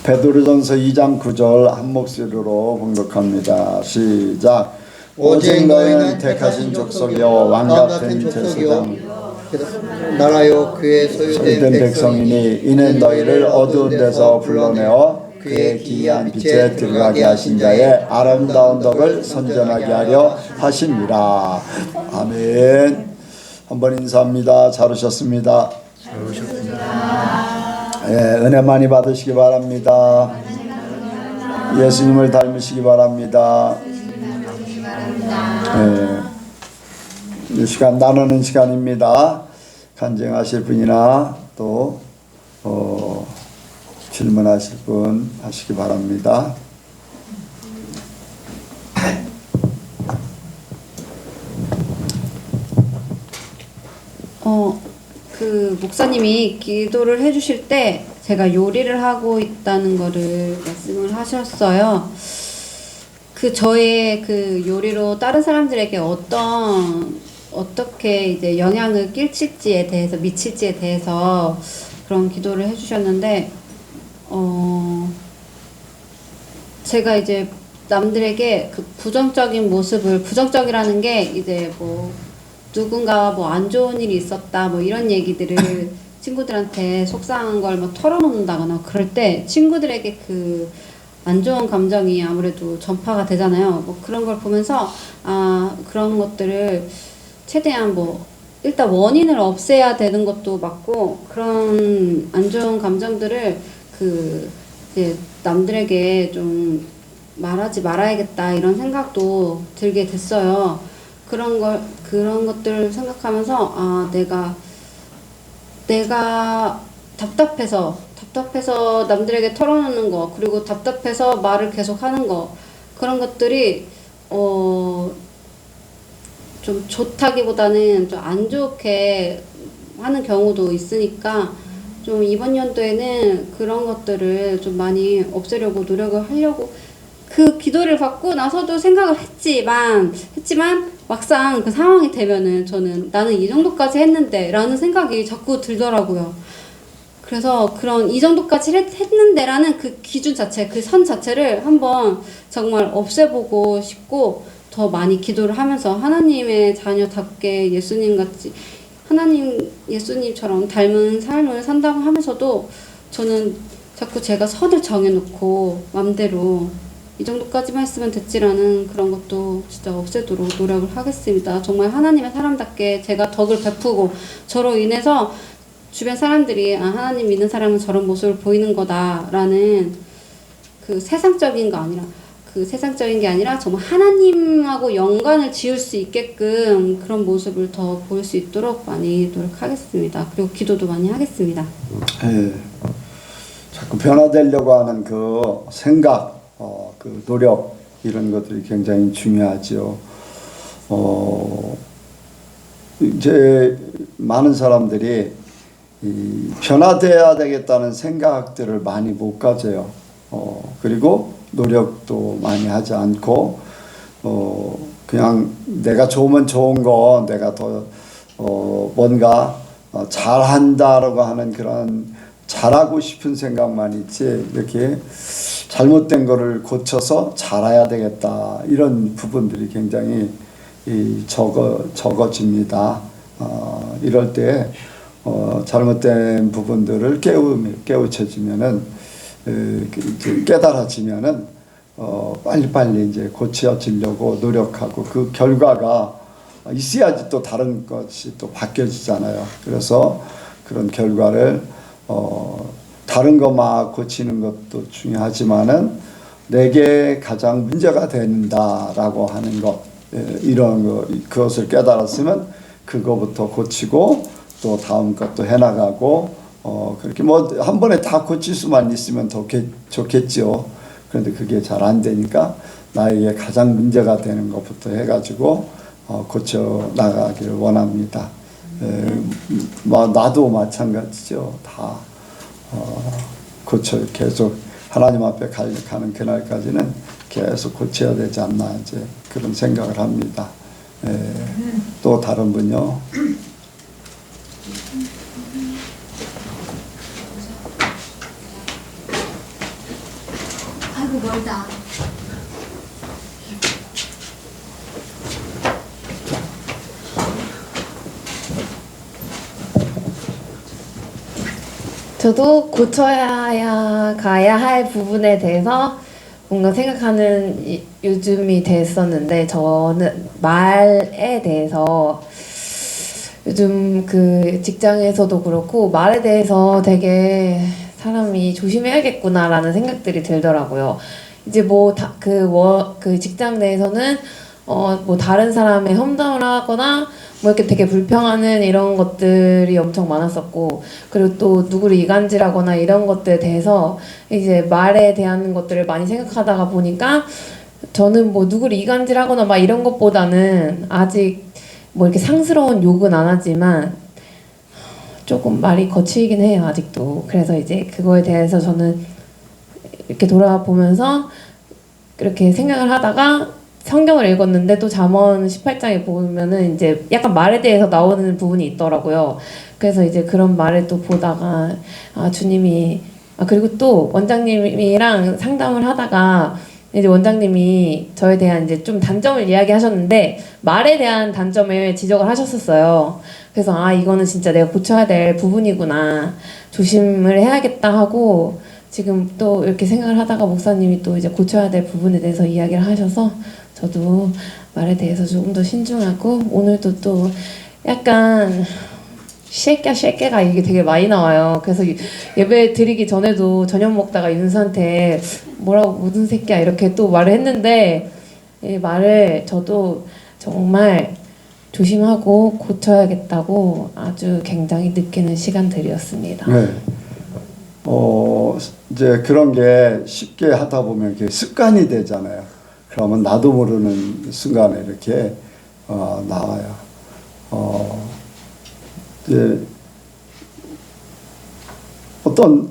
베드로전서 2장 9절 한 목소리로 봉독합니다. 시작. 오직 너희는 택하신 족속이요 왕 같은 족속이요 나라요 그의 소유된 백성이니 이는 너희를 어두운 데서 불러내어 그의 기이한 빛에 들어가게 하신 자의 아름다운 덕을 선전하게 하려 하십니다. 아멘. 한번 인사합니다. 잘 오셨습니다. 예, 은혜 많이 받으시기 바랍니다. 예수님을 닮으시기 바랍니다. 예, 이 시간 나누는 시간입니다. 간증하실 분이나 또 질문하실 분 하시기 바랍니다. 목사님이 기도를 해주실 때 제가 요리를 하고 있다는 거를 말씀을 하셨어요. 저의 요리로 다른 사람들에게 어떻게 이제 영향을 미칠지에 대해서 그런 기도를 해주셨는데, 제가 이제 남들에게 부정적인 모습을, 부정적이라는 게 이제 누군가 안 좋은 일이 있었다 이런 얘기들을 친구들한테 속상한 걸 털어놓는다거나 그럴 때 친구들에게 안 좋은 감정이 아무래도 전파가 되잖아요. 그런 걸 보면서 그런 것들을 최대한 일단 원인을 없애야 되는 것도 맞고, 그런 안 좋은 감정들을 이제 남들에게 좀 말하지 말아야겠다 이런 생각도 들게 됐어요. 그런 것들을 생각하면서 내가 답답해서 남들에게 털어놓는 거, 그리고 답답해서 말을 계속 하는 거, 그런 것들이 좀 좋다기보다는 좀 안 좋게 하는 경우도 있으니까 좀 이번 연도에는 그런 것들을 좀 많이 없애려고 노력을 하려고, 기도를 받고 나서도 생각을 했지만 막상 그 상황이 되면은 나는 이 정도까지 했는데 라는 생각이 자꾸 들더라고요. 그래서 이 정도까지 했는데 라는 그 기준 자체, 그 선 자체를 한번 정말 없애보고 싶고, 더 많이 기도를 하면서 하나님의 자녀답게 예수님처럼 닮은 삶을 산다고 하면서도, 저는 자꾸 제가 선을 정해놓고 맘대로 이 정도까지만 했으면 됐지라는 그런 것도 진짜 없애도록 노력을 하겠습니다. 정말 하나님의 사람답게 제가 덕을 베푸고, 저로 인해서 주변 사람들이 하나님 믿는 사람은 저런 모습을 보이는 거다라는 세상적인 게 아니라 정말 하나님하고 연관을 지을 수 있게끔 그런 모습을 더 보일 수 있도록 많이 노력하겠습니다. 그리고 기도도 많이 하겠습니다. 자꾸 변화되려고 하는 생각, 노력, 이런 것들이 굉장히 중요하죠. 이제 많은 사람들이 변화돼야 되겠다는 생각들을 많이 못 가져요. 그리고 노력도 많이 하지 않고, 그냥 내가 좋으면 좋은 거, 내가 더 뭔가 잘한다라고 하는 그런 잘하고 싶은 생각만 있지, 이렇게 잘못된 거를 고쳐서 잘해야 되겠다, 이런 부분들이 굉장히 적어집니다. 이럴 때 잘못된 부분들을 깨우쳐지면은, 깨달아지면은 빨리빨리 이제 고쳐지려고 노력하고, 그 결과가 있어야지 또 다른 것이 또 바뀌어지잖아요. 그래서 그런 결과를 다른 거 막 고치는 것도 중요하지만은 내게 가장 문제가 된다라고 하는 것, 이런 거, 그것을 깨달았으면 그거부터 고치고 또 다음 것도 해나가고, 그렇게 한 번에 다 고칠 수만 있으면 더 좋겠죠. 그런데 그게 잘 안 되니까 나에게 가장 문제가 되는 것부터 해가지고 고쳐 나가기를 원합니다. 나도 마찬가지죠. 다 계속 하나님 앞에 가는 그날까지는 계속 고쳐야 되지 않나, 이제 그런 생각을 합니다. 또 다른 분요. 아이고 멀다. 저도 고쳐야 가야 할 부분에 대해서 뭔가 생각하는 요즘이 됐었는데, 저는 말에 대해서 요즘 그 직장에서도 그렇고 말에 대해서 되게 사람이 조심해야겠구나라는 생각들이 들더라고요. 이제 뭐 그 직장 내에서는 뭐 다른 사람의 험담을 하거나 뭐 이렇게 되게 불평하는 이런 것들이 엄청 많았었고, 그리고 또 누구를 이간질하거나 이런 것들에 대해서 이제 말에 대한 것들을 많이 생각하다가 보니까, 저는 뭐 누구를 이간질하거나 막 이런 것보다는 아직 뭐 이렇게 상스러운 욕은 안 하지만 조금 말이 거칠긴 해요, 아직도. 그래서 이제 그거에 대해서 저는 이렇게 돌아보면서 그렇게 생각을 하다가 성경을 읽었는데, 또 잠언 18장에 보면은 이제 약간 말에 대해서 나오는 부분이 있더라고요. 그래서 이제 그런 말을 또 보다가 주님이 그리고 또 원장님이랑 상담을 하다가 이제 원장님이 저에 대한 이제 좀 단점을 이야기하셨는데, 말에 대한 단점을 지적을 하셨었어요. 그래서 이거는 진짜 내가 고쳐야 될 부분이구나, 조심을 해야겠다 하고, 지금 또 이렇게 생각을 하다가 목사님이 또 이제 고쳐야 될 부분에 대해서 이야기를 하셔서 저도 말에 대해서 조금 더 신중하고, 오늘도 또 약간 쉐깨가 이게 되게 많이 나와요. 그래서 예배 드리기 전에도 저녁 먹다가 윤수한테 뭐라고 무슨 새끼야 이렇게 또 말을 했는데, 이 말을 저도 정말 조심하고 고쳐야겠다고 아주 굉장히 느끼는 시간들이었습니다. 네. 이제 그런 게 쉽게 하다 보면 그게 습관이 되잖아요. 그러면 나도 모르는 순간에 이렇게 나와요. 이제 어떤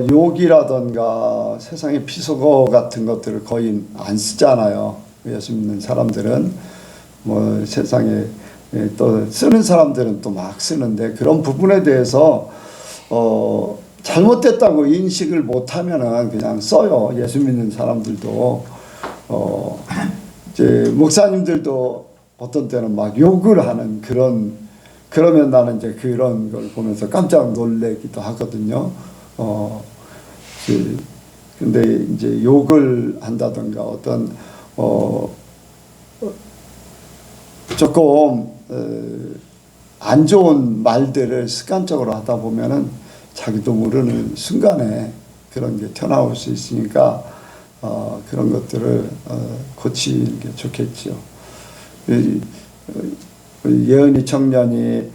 욕이라던가 세상의 비속어 같은 것들을 거의 안 쓰잖아요. 예수 믿는 사람들은 뭐 세상에 또 쓰는 사람들은 또 막 쓰는데, 그런 부분에 대해서 잘못됐다고 인식을 못하면은 그냥 써요. 예수 믿는 사람들도 이제 목사님들도 어떤 때는 막 욕을 하는 그러면 나는 이제 그런 걸 보면서 깜짝 놀래기도 하거든요. 근데 이제 욕을 한다던가 어떤 조금 안 좋은 말들을 습관적으로 하다 보면은 자기도 모르는 순간에 그런 게 튀어나올 수 있으니까 그런 것들을 고치는 게 좋겠죠. 예은이 청년이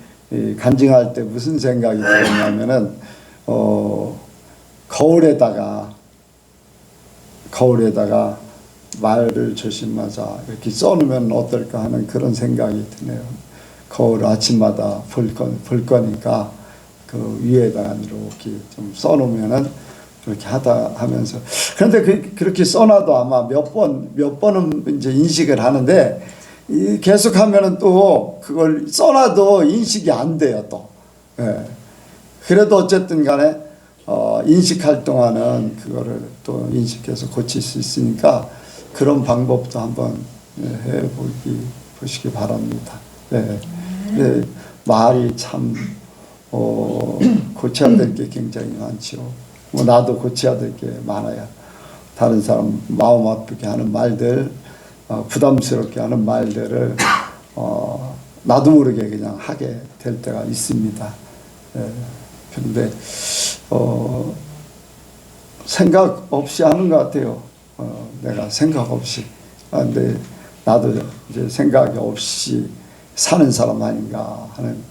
간증할 때 무슨 생각이 들었냐면은 거울에다가 말을 조심하자 이렇게 써놓으면 어떨까 하는 그런 생각이 드네요. 거울 아침마다 볼 거니까 그 위에다가 이렇게 좀 써놓으면은 그렇게 하면서, 그런데 그렇게 써놔도 아마 몇 번은 이제 인식을 하는데, 계속 하면은 또 그걸 써놔도 인식이 안 돼요, 또. 예. 그래도 어쨌든 간에, 인식할 동안은 그거를 또 인식해서 고칠 수 있으니까 그런 방법도 한번 보시기 바랍니다. 네. 네. 말이 참, 고쳐야 될 게 굉장히 많죠. 뭐 나도 고쳐야 될 게 많아요. 다른 사람 마음 아프게 하는 말들, 부담스럽게 하는 말들을 나도 모르게 그냥 하게 될 때가 있습니다. 그런데 생각 없이 하는 것 같아요. 내가 생각 없이. 근데 나도 이제 생각이 없이 사는 사람 아닌가 하는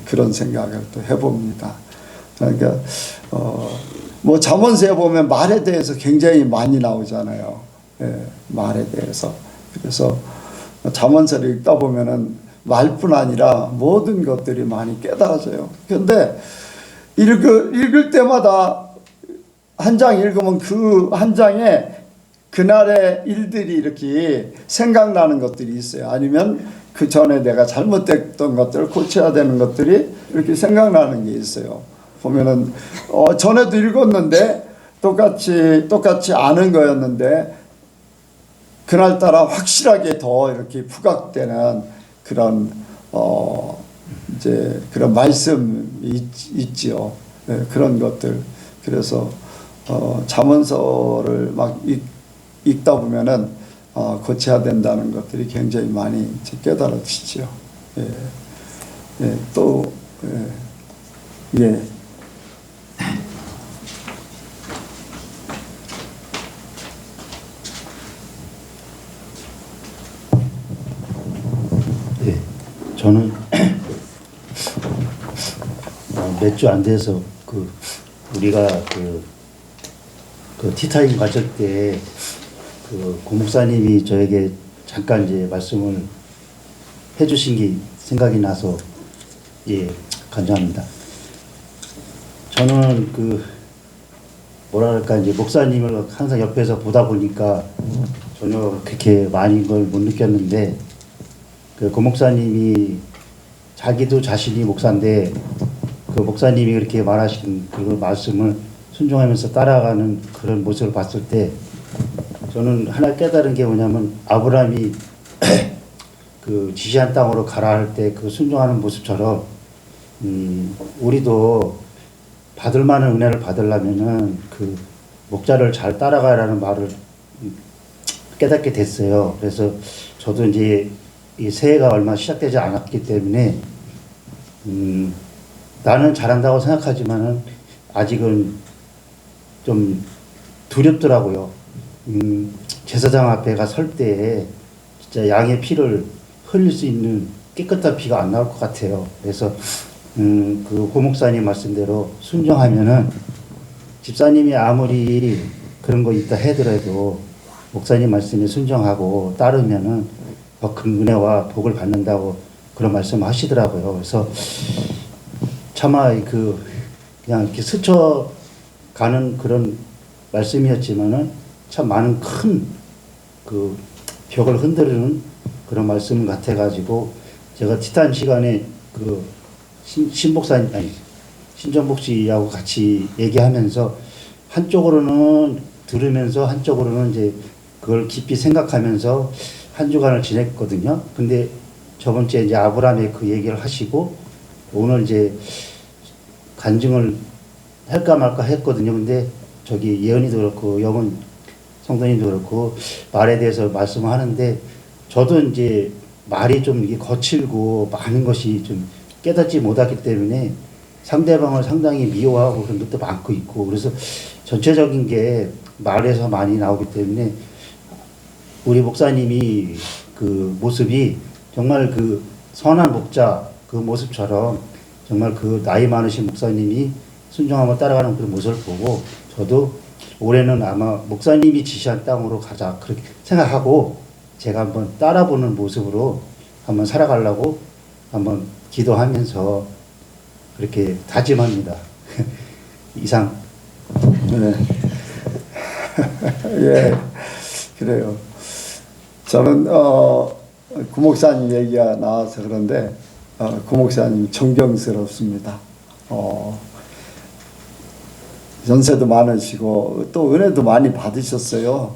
그런 생각을 또 해봅니다. 그러니까 뭐 잠언서에 보면 말에 대해서 굉장히 많이 나오잖아요. 말에 대해서. 그래서 잠언서를 읽다 보면은 말뿐 아니라 모든 것들이 많이 깨달아져요. 그런데 읽을 때마다 한 장 읽으면 그 한 장에 그날의 일들이 이렇게 생각나는 것들이 있어요. 아니면 그 전에 내가 잘못됐던 것들을 고쳐야 되는 것들이 이렇게 생각나는 게 있어요. 보면은 전에도 읽었는데 똑같이 아는 거였는데 그날따라 확실하게 더 이렇게 부각되는 그런 이제 그런 말씀이 있지요. 네, 그런 것들. 그래서 잠언서를 막 읽다 보면은 고쳐야 된다는 것들이 굉장히 많이 이제 깨달아지죠. 예. 예, 또 예. 예. 네, 저는 몇 주 안 돼서 우리가 그 티타임 가질 때 고 목사님이 저에게 잠깐 이제 말씀을 해주신 게 생각이 나서 예 간증합니다. 저는 뭐랄까 이제 목사님을 항상 옆에서 보다 보니까 전혀 그렇게 많은 걸 못 느꼈는데 고 목사님이 자기도 자신이 목사인데 그 목사님이 그렇게 말하신 그 말씀을 순종하면서 따라가는 그런 모습을 봤을 때 저는 하나 깨달은 게 뭐냐면 아브라함이 그 지시한 땅으로 가라 할 때 그 순종하는 모습처럼 우리도 받을 만한 은혜를 받으려면은 그 목자를 잘 따라가라는 말을 깨닫게 됐어요. 그래서 저도 이제 이 새해가 얼마 시작되지 않았기 때문에 나는 잘한다고 생각하지만은 아직은 좀 두렵더라고요. 제사장 앞에 가 설 때 진짜 양의 피를 흘릴 수 있는 깨끗한 피가 안 나올 것 같아요. 그래서 고 목사님 말씀대로 순종하면은 집사님이 아무리 그런 거 있다 하더라도 목사님 말씀에 순종하고 따르면은 더 큰 은혜와 복을 받는다고 그런 말씀 하시더라고요. 그래서 차마 그냥 이렇게 스쳐가는 그런 말씀이었지만은 참 많은 큰 그 벽을 흔드는 그런 말씀 같아가지고 제가 티타임 시간에 신정복 씨하고 같이 얘기하면서 한쪽으로는 들으면서 한쪽으로는 이제 그걸 깊이 생각하면서 한 주간을 지냈거든요. 근데 저번 주에 이제 아브라함의 그 얘기를 하시고 오늘 이제 간증을 할까 말까 했거든요. 근데 저기 예언이도 그렇고 영은 성도님도 그렇고 말에 대해서 말씀을 하는데 저도 이제 말이 좀 이게 거칠고 많은 것이 좀 깨닫지 못하기 때문에 상대방을 상당히 미워하고 그런 것도 많고 있고 그래서 전체적인 게 말에서 많이 나오기 때문에 우리 목사님이 그 모습이 정말 그 선한 목자 그 모습처럼 정말 그 나이 많으신 목사님이 순종하며 따라가는 그런 모습을 보고 저도 올해는 아마 목사님이 지시한 땅으로 가자 그렇게 생각하고 제가 한번 따라보는 모습으로 한번 살아가려고 한번 기도하면서 그렇게 다짐합니다. 이상. 네. 예, 그래요. 저는 구 목사님 얘기가 나와서 그런데 구 목사님 존경스럽습니다. 연세도 많으시고 또 은혜도 많이 받으셨어요.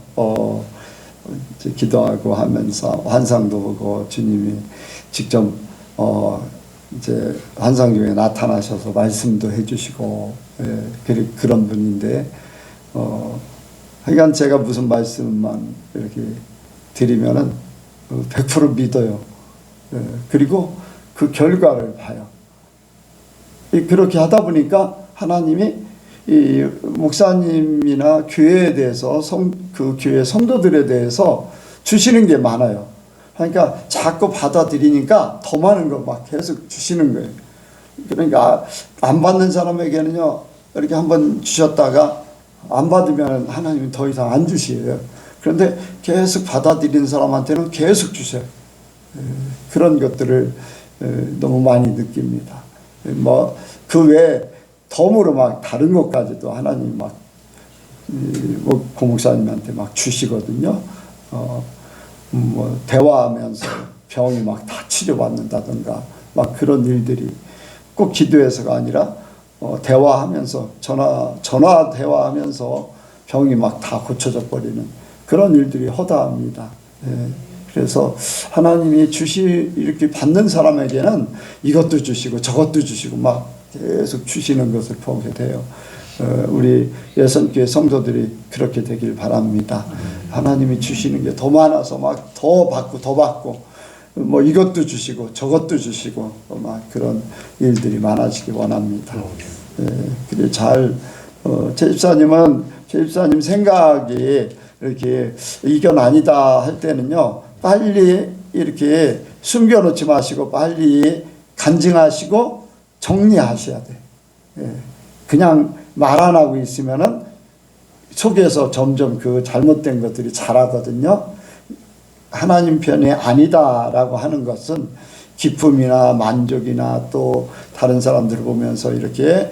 이제 기도하고 하면서 환상도 보고 주님이 직접 이제 환상 중에 나타나셔서 말씀도 해주시고 그런 분인데 하여간 제가 무슨 말씀만 이렇게 드리면은 100% 믿어요. 그리고 그 결과를 봐요. 그렇게 하다 보니까 하나님이 이 목사님이나 교회에 대해서 그 교회 성도들에 대해서 주시는 게 많아요. 그러니까 자꾸 받아들이니까 더 많은 걸 막 계속 주시는 거예요. 그러니까 안 받는 사람에게는요 이렇게 한번 주셨다가 안 받으면 하나님이 더 이상 안 주시에요. 그런데 계속 받아들이는 사람한테는 계속 주셔요. 그런 것들을 너무 많이 느낍니다. 뭐 그 외에 덤으로 막 다른 것까지도 하나님 막 고 목사님한테 막 주시거든요. 뭐 대화하면서 병이 막 다 치료받는다든가 막 그런 일들이 꼭 기도해서가 아니라 대화하면서 전화 대화하면서 병이 막 다 고쳐져 버리는 그런 일들이 허다합니다. 예. 그래서 하나님이 이렇게 받는 사람에게는 이것도 주시고 저것도 주시고 막 계속 주시는 것을 보게 돼요. 우리 예선교회 성도들이 그렇게 되길 바랍니다. 하나님이 주시는 게 더 많아서 막 더 받고 뭐 이것도 주시고 저것도 주시고 막 그런 일들이 많아지기 원합니다. 그래 제 집사님 생각이 이렇게 이건 아니다 할 때는요, 빨리 이렇게 숨겨놓지 마시고 빨리 간증하시고 정리하셔야 돼. 그냥 말 안 하고 있으면은 속에서 점점 그 잘못된 것들이 자라거든요. 하나님 편이 아니다라고 하는 것은 기쁨이나 만족이나 또 다른 사람들을 보면서 이렇게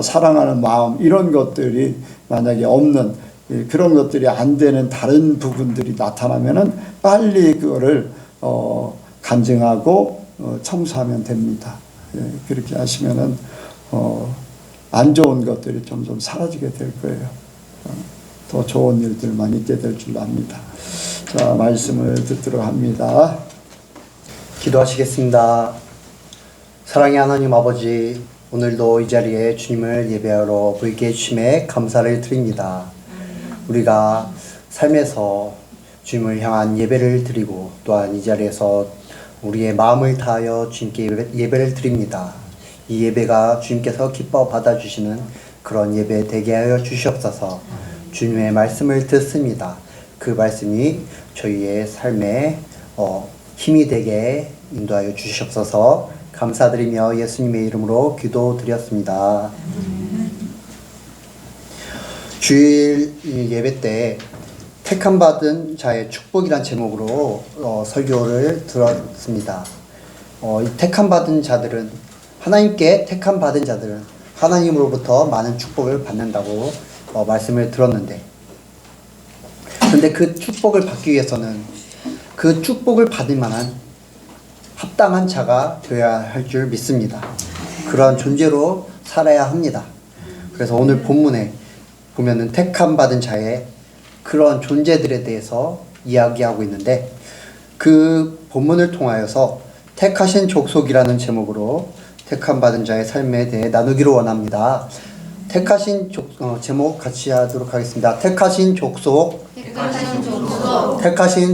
사랑하는 마음 이런 것들이 만약에 없는 그런 것들이 안 되는 다른 부분들이 나타나면은 빨리 그거를 간증하고 청소하면 됩니다. 그렇게 하시면은 안 좋은 것들이 점점 사라지게 될 거예요. 더 좋은 일들만 있게 될 줄 압니다. 자, 말씀을 듣도록 합니다. 기도하시겠습니다. 사랑의 하나님 아버지, 오늘도 이 자리에 주님을 예배하러 보이게 해주심에 감사를 드립니다. 우리가 삶에서 주님을 향한 예배를 드리고 또한 이 자리에서 우리의 마음을 다하여 주님께 예배를 드립니다. 이 예배가 주님께서 기뻐 받아주시는 그런 예배 되게 하여 주시옵소서. 주님의 말씀을 듣습니다. 그 말씀이 저희의 삶에 힘이 되게 인도하여 주시옵소서. 감사드리며 예수님의 이름으로 기도드렸습니다. 주일 예배 때 택함받은 자의 축복이란 제목으로 설교를 들었습니다. 이 택함받은 자들은 하나님께 택함받은 자들은 하나님으로부터 많은 축복을 받는다고 말씀을 들었는데, 그런데 그 축복을 받기 위해서는 그 축복을 받을 만한 합당한 자가 되어야 할 줄 믿습니다. 그러한 존재로 살아야 합니다. 그래서 오늘 본문에 보면은 택함받은 자의 그런 존재들에 대해서 이야기하고 있는데, 그 본문을 통하여서 택하신 족속이라는 제목으로 택함받은 자의 삶에 대해 나누기로 원합니다. 택하신 제목 같이 하도록 하겠습니다. 택하신 족속. 택하신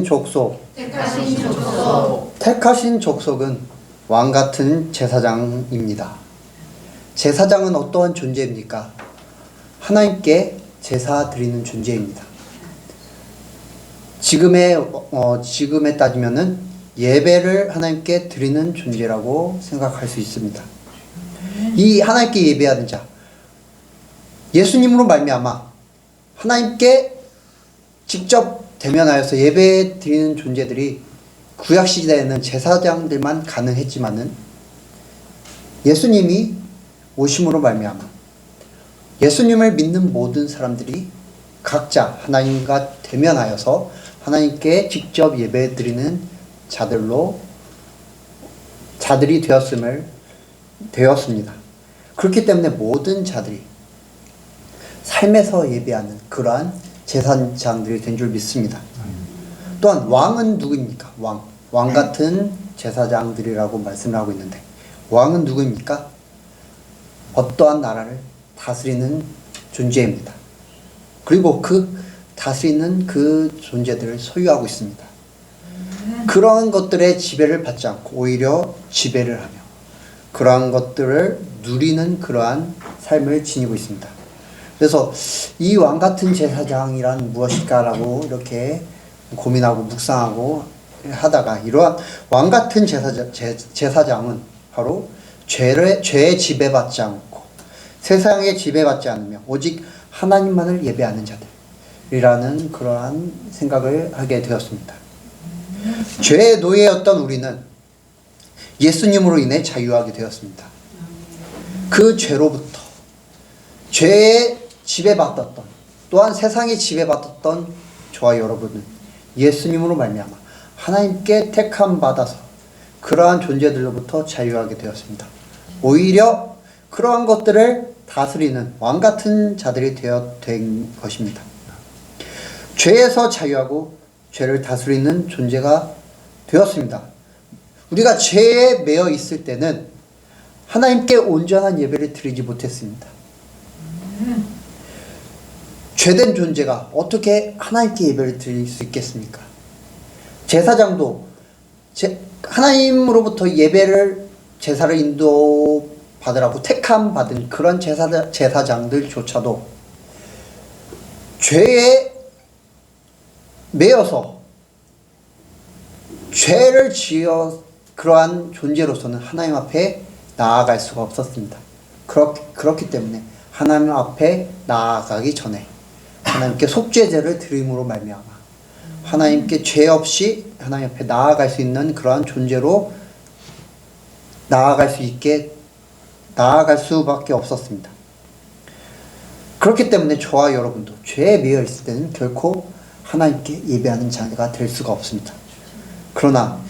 족속. 택하신 족속은 왕같은 제사장입니다. 제사장은 어떠한 존재입니까? 하나님께 제사 드리는 존재입니다. 지금에 따지면은 예배를 하나님께 드리는 존재라고 생각할 수 있습니다. 이 하나님께 예배하는 자, 예수님으로 말미암아 하나님께 직접 대면하여서 예배 드리는 존재들이 구약 시대에는 제사장들만 가능했지만은 예수님이 오심으로 말미암아 예수님을 믿는 모든 사람들이 각자 하나님과 대면하여서 하나님께 직접 예배 드리는 자들이 되었습니다. 그렇기 때문에 모든 자들이 삶에서 예배하는 그러한 제사장들이 된 줄 믿습니다. 또한 왕은 누구입니까? 왕 같은 제사장들이라고 말씀을 하고 있는데, 왕은 누구입니까? 어떠한 나라를 다스리는 존재입니다. 그리고 그 다스리는 그 존재들을 소유하고 있습니다. 그러한 것들의 지배를 받지 않고 오히려 지배를 하며 그러한 것들을 누리는 그러한 삶을 지니고 있습니다. 그래서 이 왕같은 제사장이란 무엇일까라고 이렇게 고민하고 묵상하고 하다가, 이러한 왕같은 제사장은 바로 죄에 지배받지 않고 세상에 지배받지 않으며 오직 하나님만을 예배하는 자들이라는 그러한 생각을 하게 되었습니다. 죄의 노예였던 우리는 예수님으로 인해 자유하게 되었습니다. 그 죄로부터, 죄에 지배받았던, 또한 세상에 지배받았던 저와 여러분은 예수님으로 말미암아 하나님께 택함 받아서 그러한 존재들로부터 자유하게 되었습니다. 오히려 그러한 것들을 다스리는 왕 같은 자들이 된 것입니다. 죄에서 자유하고 죄를 다스리는 존재가 되었습니다. 우리가 죄에 매여 있을 때는 하나님께 온전한 예배를 드리지 못했습니다. 죄된 존재가 어떻게 하나님께 예배를 드릴 수 있겠습니까? 제사장도 하나님으로부터 예배를 제사를 인도받으라고 택함 받은 그런 제사장들조차도 죄에 매여서 죄를 지어 그러한 존재로서는 하나님 앞에 나아갈 수가 없었습니다. 그렇기 때문에 하나님 앞에 나아가기 전에 하나님께 속죄제를 드림으로 말미암아 하나님께 죄 없이 하나님 앞에 나아갈 수 있는 그러한 존재로 나아갈 수밖에 없었습니다. 그렇기 때문에 저와 여러분도 죄에 매여 있을 때는 결코 하나님께 예배하는 자가 될 수가 없습니다. 그러나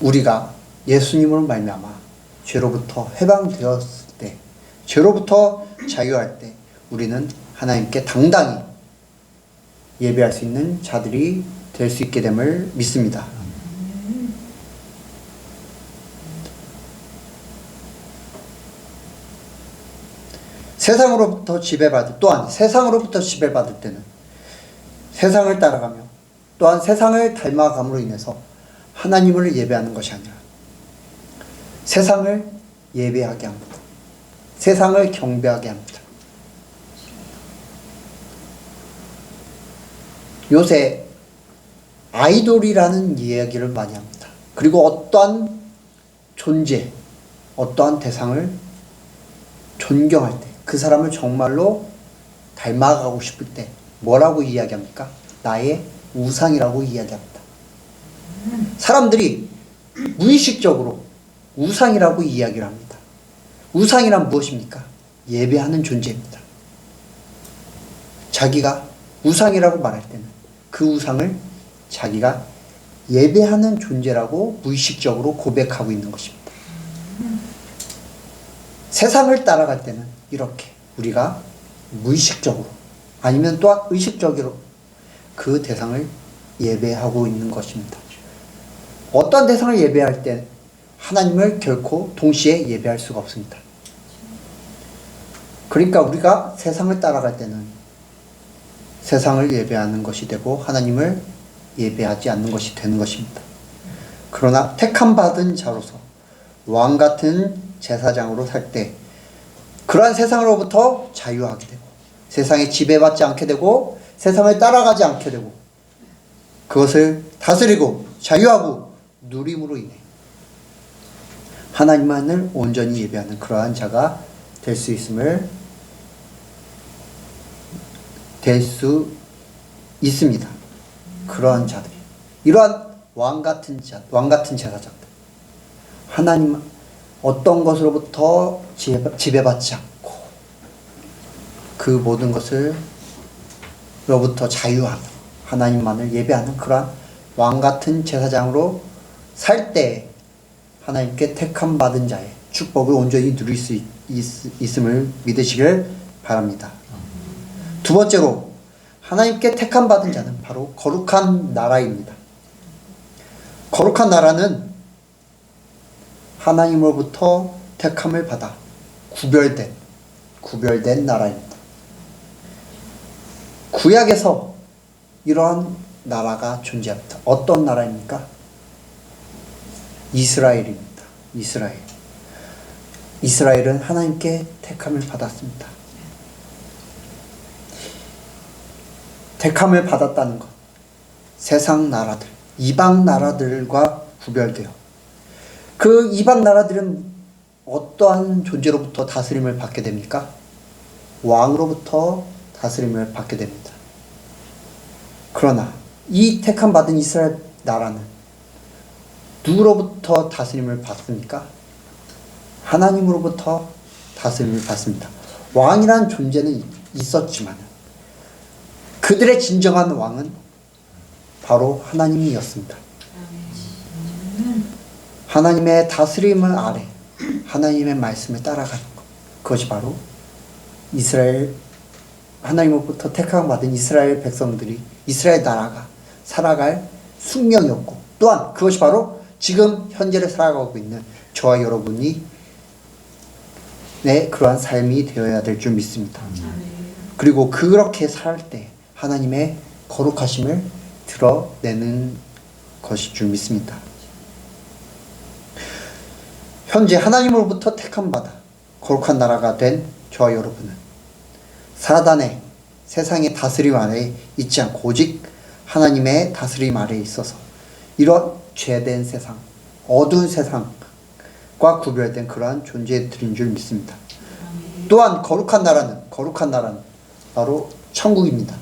우리가 예수님으로 말미암아 죄로부터 해방되었을 때, 죄로부터 자유할 때 우리는 하나님께 당당히 예배할 수 있는 자들이 될 수 있게 됨을 믿습니다. 세상으로부터 지배받을 때는 세상을 따라가며 또한 세상을 닮아감으로 인해서 하나님을 예배하는 것이 아니라 세상을 예배하게 합니다. 세상을 경배하게 합니다. 요새 아이돌이라는 이야기를 많이 합니다. 그리고 어떠한 존재, 어떠한 대상을 존경할 때, 그 사람을 정말로 닮아가고 싶을 때 뭐라고 이야기합니까? 나의 우상이라고 이야기합니다. 사람들이 무의식적으로 우상이라고 이야기를 합니다. 우상이란 무엇입니까? 예배하는 존재입니다. 자기가 우상이라고 말할 때는 그 우상을 자기가 예배하는 존재라고 무의식적으로 고백하고 있는 것입니다. 세상을 따라갈 때는 이렇게 우리가 무의식적으로 아니면 또한 의식적으로 그 대상을 예배하고 있는 것입니다. 어떤 대상을 예배할 때 하나님을 결코 동시에 예배할 수가 없습니다. 그러니까 우리가 세상을 따라갈 때는 세상을 예배하는 것이 되고 하나님을 예배하지 않는 것이 되는 것입니다. 그러나 택함받은 자로서 왕 같은 제사장으로 살 때 그러한 세상으로부터 자유하게 되고 세상에 지배받지 않게 되고 세상을 따라가지 않게 되고 그것을 다스리고 자유하고 누림으로 인해 하나님만을 온전히 예배하는 그러한 자가 될 수 있습니다. 그러한 자들이 이러한 왕 같은 제사장들 하나님 어떤 것으로부터 지배받지 않고 그 모든 것을로부터 자유하며 하나님만을 예배하는 그러한 왕 같은 제사장으로 살 때 하나님께 택함 받은 자의 축복을 온전히 누릴 수 있음을 믿으시길 바랍니다. 두 번째로 하나님께 택함 받은 자는 바로 거룩한 나라입니다. 거룩한 나라는 하나님으로부터 택함을 받아 구별된 나라입니다. 구약에서 이러한 나라가 존재합니다. 어떤 나라입니까? 이스라엘입니다. 이스라엘은 하나님께 택함을 받았습니다. 택함을 받았다는 것, 세상 나라들, 이방 나라들과 구별되어 그 이방 나라들은 어떠한 존재로부터 다스림을 받게 됩니까? 왕으로부터 다스림을 받게 됩니다. 그러나 이 택함 받은 이스라엘 나라는 누구로부터 다스림을 받습니까? 하나님으로부터 다스림을 받습니다. 왕이란 존재는 있었지만 그들의 진정한 왕은 바로 하나님이었습니다. 하나님의 다스림을 아래 하나님의 말씀을 따라가는 것. 그것이 바로 이스라엘, 하나님으로부터 택함받은 이스라엘 백성들이, 이스라엘 나라가 살아갈 숙명이었고, 또한 그것이 바로 지금 현재를 살아가고 있는 저와 여러분이 그러한 삶이 되어야 될 줄 믿습니다. 그리고 그렇게 살 때 하나님의 거룩하심을 드러내는 것일 줄 믿습니다. 현재 하나님으로부터 택함받아 거룩한 나라가 된 저와 여러분은 사단의 세상의 다스림 아래에 있지 않고 오직 하나님의 다스림 아래에 있어서 이런 죄된 세상, 어두운 세상과 구별된 그러한 존재들인 줄 믿습니다. 또한 거룩한 나라는 바로 천국입니다.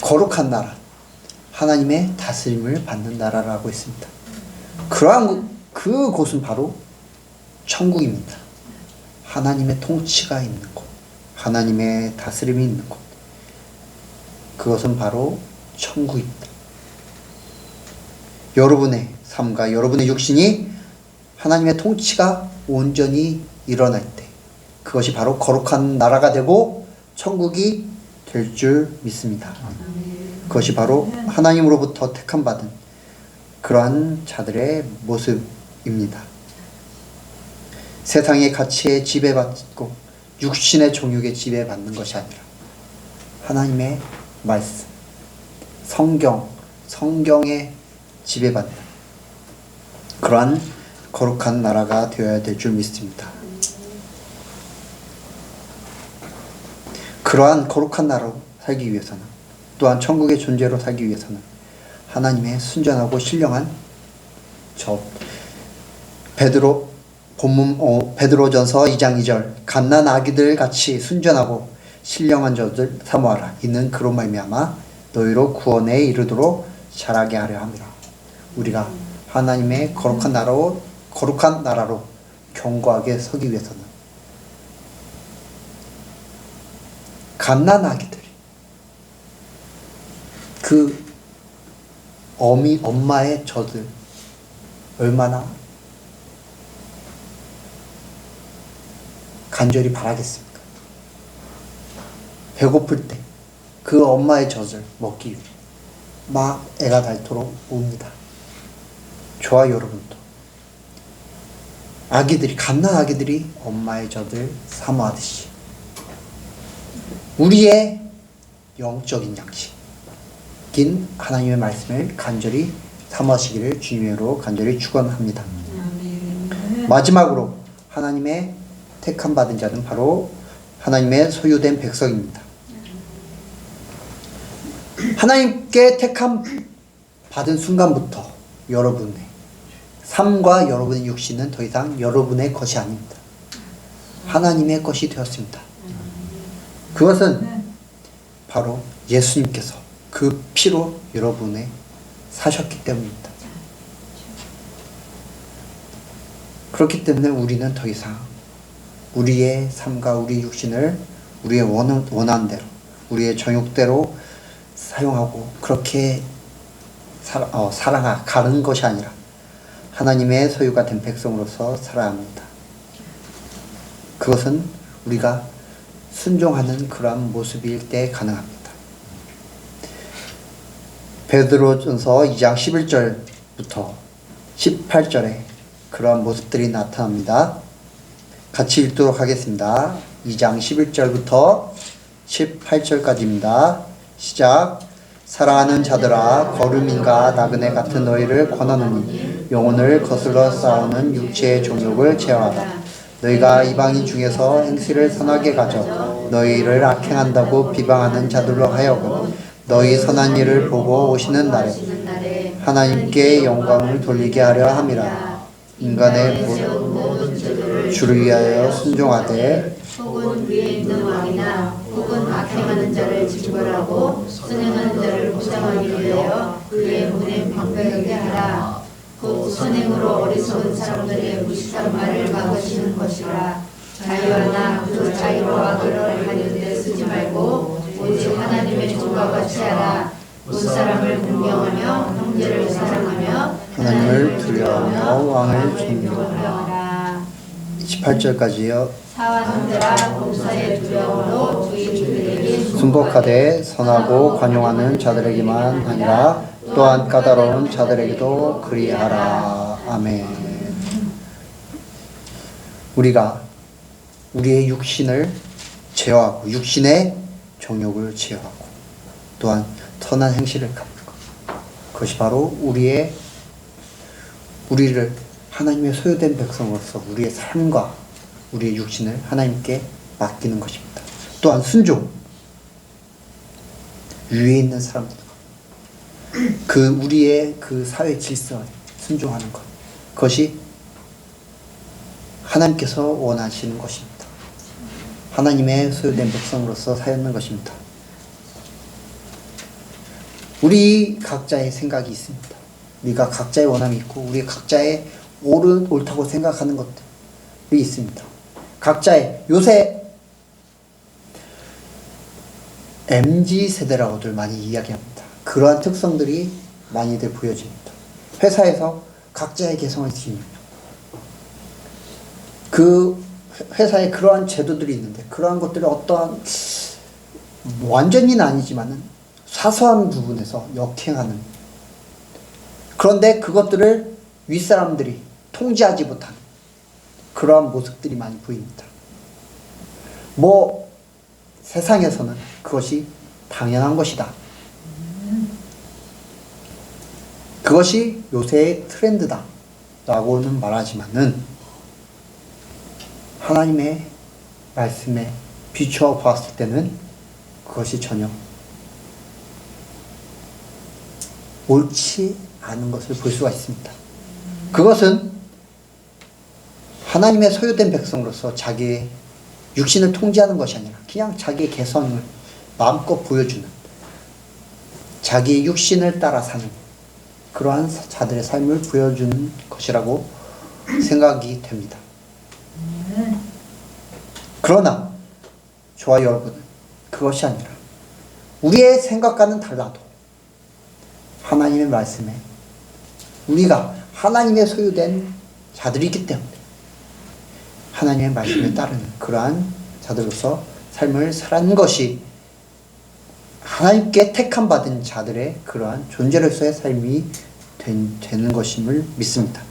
거룩한 나라, 하나님의 다스림을 받는 나라라고 했습니다. 그러한 그곳은 바로 천국입니다. 하나님의 통치가 있는 곳, 하나님의 다스림이 있는 곳, 그것은 바로 천국입니다. 여러분의 삶과 여러분의 육신이 하나님의 통치가 온전히 일어날 때 그것이 바로 거룩한 나라가 되고 천국이 될 줄 믿습니다. 그것이 바로 하나님으로부터 택함받은 그러한 자들의 모습입니다. 세상의 가치에 지배받고 육신의 정욕에 지배받는 것이 아니라 하나님의 말씀, 성경에 지배받는 그러한 거룩한 나라가 되어야 될 줄 믿습니다. 그러한 거룩한 나라로 살기 위해서는, 또한 천국의 존재로 살기 위해서는 하나님의 순전하고 신령한 베드로전서 2장 2절 갓난 아기들 같이 순전하고 신령한 자들 사모하라. 이는 그로 말미암아 너희로 구원에 이르도록 자라게 하려 함이라. 우리가 하나님의 거룩한 나라로 견고하게 서기 위해서는 갓난 아기들이 그 엄마의 젖을 얼마나 간절히 바라겠습니까? 배고플 때 그 엄마의 젖을 먹기 위해 막 애가 닳도록 옵니다. 저와 여러분도 갓난 아기들이 엄마의 젖을 사모하듯이 우리의 영적인 양식인 하나님의 말씀을 간절히 사모하시기를 주님으로 간절히 축원합니다. 마지막으로 하나님의 택함 받은 자는 바로 하나님의 소유된 백성입니다. 하나님께 택함 받은 순간부터 여러분의 삶과 여러분의 육신은 더 이상 여러분의 것이 아닙니다. 하나님의 것이 되었습니다. 그것은 바로 예수님께서 그 피로 여러분의 사셨기 때문입니다. 그렇기 때문에 우리는 더 이상 우리의 삶과 우리 육신을 우리의 원하는 대로, 우리의 정욕대로 사용하고 그렇게 살아가는 것이 아니라 하나님의 소유가 된 백성으로서 살아야 합니다. 그것은 우리가 순종하는 그러한 모습일 때 가능합니다. 베드로전서 2장 11절부터 18절에 그러한 모습들이 나타납니다. 같이 읽도록 하겠습니다. 2장 11절부터 18절까지입니다. 시작. 사랑하는 자들아, 거름인과 나그네 같은 너희를 권하노니 영혼을 거슬러 싸우는 육체의 정욕을 제어하라. 너희가 이방인 중에서 행실을 선하게 가져 너희를 악행한다고 비방하는 자들로 하여금 너희 선한 일을 보고 오시는 날에 하나님께 영광을 돌리게 하려 함이라. 인간의 주를 위하여 순종하되 혹은 위에 있는 왕이나 혹은 악행하는 자를 징벌하고 선행하는 자를 보장하기 위하여 그의 문에 방패하게 하라. 곧 선행으로 어리석은 사람들의 무식한 말을 막으시는 것이라. 자유하나 그 자유와 악을 하려는 데 쓰지 말고 오직 하나님의 종과 같이 하라. 본 사람을 공경하며 형제를 사랑하며 하나님을 두려워하며 왕을 존경하라. 18절까지요. 사완들아 공사의 두려움으로 주의 주들에게 순복하되 선하고 관용하는 자들에게만 아니라 또한 까다로운 자들에게도 그리하라. 아멘. 우리가 우리의 육신을 제어하고 육신의 정욕을 제어하고 또한 선한 행실을 갖는 것, 그것이 바로 우리를 하나님의 소유된 백성으로서 우리의 삶과 우리의 육신을 하나님께 맡기는 것입니다. 또한 순종, 위에 있는 사람들, 우리의 그 사회 질서에 순종하는 것, 그것이 하나님께서 원하시는 것입니다. 하나님의 소유된 백성으로서 사는 것입니다. 우리 각자의 생각이 있습니다. 우리가 각자의 원함이 있고 우리 각자의 옳다고 생각하는 것들이 있습니다. 각자의 요새 MZ세대라고들 많이 이야기합니다. 그러한 특성들이 많이들 보여집니다. 회사에서 각자의 개성을 지니며 그 회사에 그러한 제도들이 있는데 그러한 것들을 어떠한 완전히는 아니지만은 사소한 부분에서 역행하는, 그런데 그것들을 윗사람들이 통제하지 못하는 그러한 모습들이 많이 보입니다. 세상에서는 그것이 당연한 것이다. 그것이 요새의 트렌드다 라고는 말하지만은 하나님의 말씀에 비추어 보았을 때는 그것이 전혀 옳지 않은 것을 볼 수가 있습니다. 그것은 하나님의 소유된 백성으로서 자기의 육신을 통제하는 것이 아니라 그냥 자기의 개성을 마음껏 보여주는, 자기의 육신을 따라 사는 그러한 자들의 삶을 보여주는 것이라고 생각이 됩니다. 그러나 저와 여러분은 그것이 아니라 우리의 생각과는 달라도 하나님의 말씀에 우리가 하나님의 소유된 자들이기 때문에 하나님의 말씀에 따르는 그러한 자들로서 삶을 살아가는 것이 하나님께 택함 받은 자들의 그러한 존재로서의 삶이 되는 것임을 믿습니다.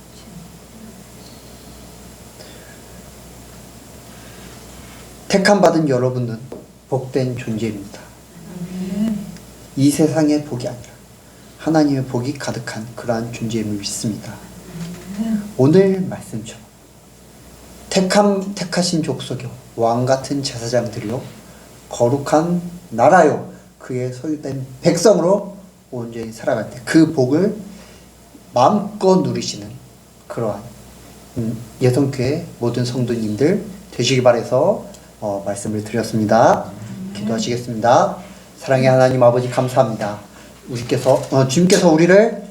택함 받은 여러분은 복된 존재입니다. 이 세상의 복이 아니라 하나님의 복이 가득한 그러한 존재임을 믿습니다. 오늘 말씀처럼 택하신 족속이요 왕같은 제사장들이요 거룩한 나라요 그의 소유된 백성으로 온전히 살아갈 때 그 복을 마음껏 누리시는 그러한 예성교회 모든 성도님들 되시기 바라서 말씀을 드렸습니다. 기도하시겠습니다. 사랑의 하나님 아버지 감사합니다. 주님께서 우리를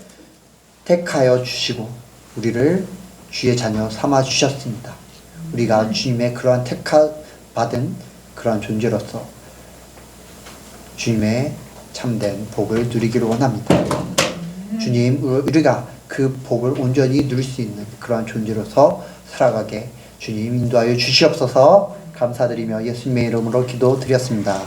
택하여 주시고 우리를 주의 자녀 삼아 주셨습니다. 우리가 주님의 그러한 택받은 그러한 존재로서 주님의 참된 복을 누리기를 원합니다. 주님, 우리가 그 복을 온전히 누릴 수 있는 그러한 존재로서 살아가게 주님 인도하여 주시옵소서. 감사드리며 예수님의 이름으로 기도드렸습니다.